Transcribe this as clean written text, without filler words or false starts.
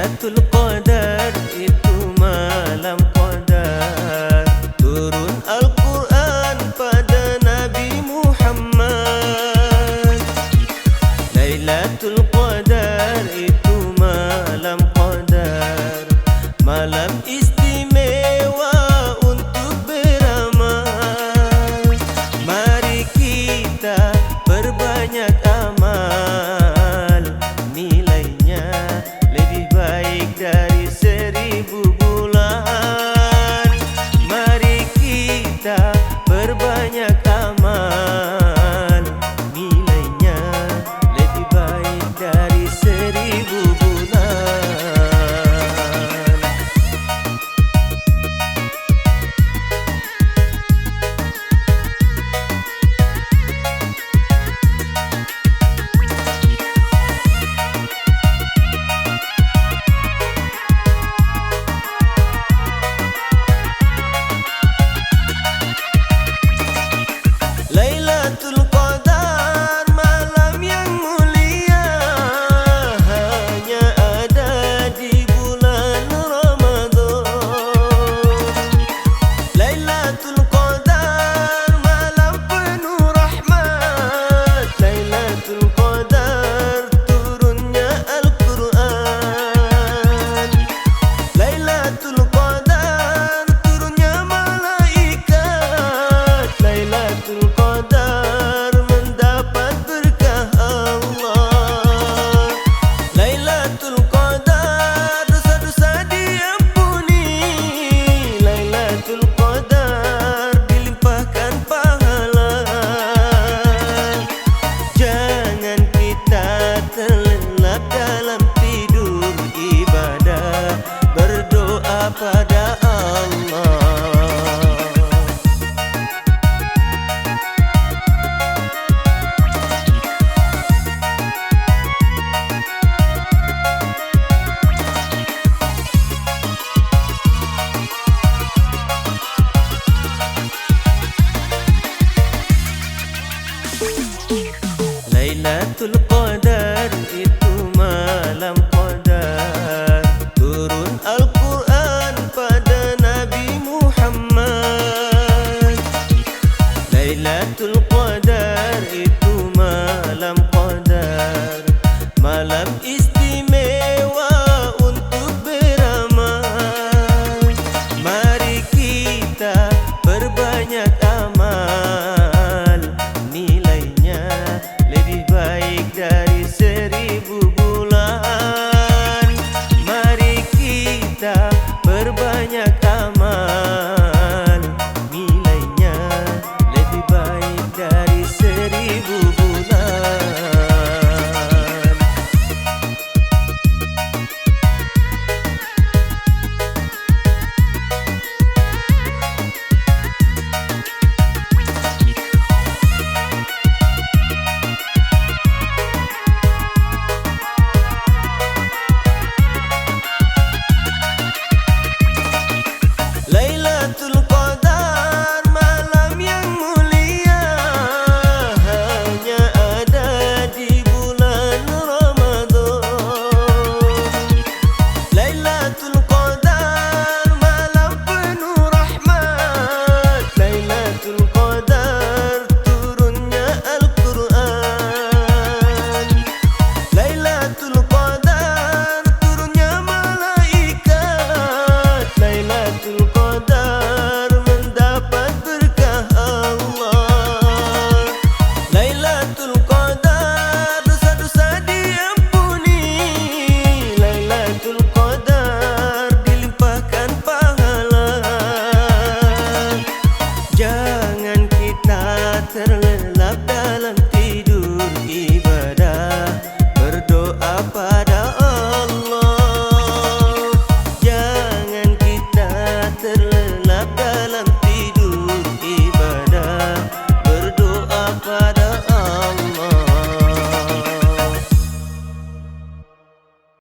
Lailatul Qadar itu malam qadar, turun Al-Quran pada Nabi Muhammad. Lailatul Qadar itu malam qadar, malam istimewa untuk beramal. Mari kita perbanyak amal, nilainya lebih baik dari 1000 bulan. Mari kita perbanyak amal, nilainya lebih baik dari 1000 bulan. Lailatul Qadar malam yang mulia, hanya ada di bulan Ramadan. Lailatul Qadar malam penuh rahmat, Lailatul Qadar turunnya Al-Quran. Lailatul Qadar turunnya malaikat, Lailatul Qadar mendapat berkah Allah. Lailatul Qadar dosa-dosa diampuni, Lailatul Qadar dilimpahkan pahala. Jangan kita terlelap dalam tidur ibadah, berdoa pada Allah. Lailatul Qadar itu malam qadar, turun Al-Quran pada Nabi Muhammad. Lailatul Qadar itu malam qadar, malam istimewa untuk beramal. Mari kita perbanyak amal, nilainya lebih baik dari 1000 bulan. Mari kita perbanyak amal, nilainya lebih baik dari 1000 bulan. Lailatul Qadar malam yang mulia, hanya ada di bulan Ramadan. Lailatul Qadar malam penuh rahmat, Lailatul Qadar turunnya Al-Quran. Lailatul Qadar turunnya malaikat, Lailatul Qadar mendapat berkah Allah. Lailatul Qadar dosa-dosa diampuni, Lailatul Qadar dilimpahkan pahala. Jangan kita terlelap dalam tidur ibadah, berdoa pada Allah. Jangan kita terlelap dalam tidur ibadah, berdoa pada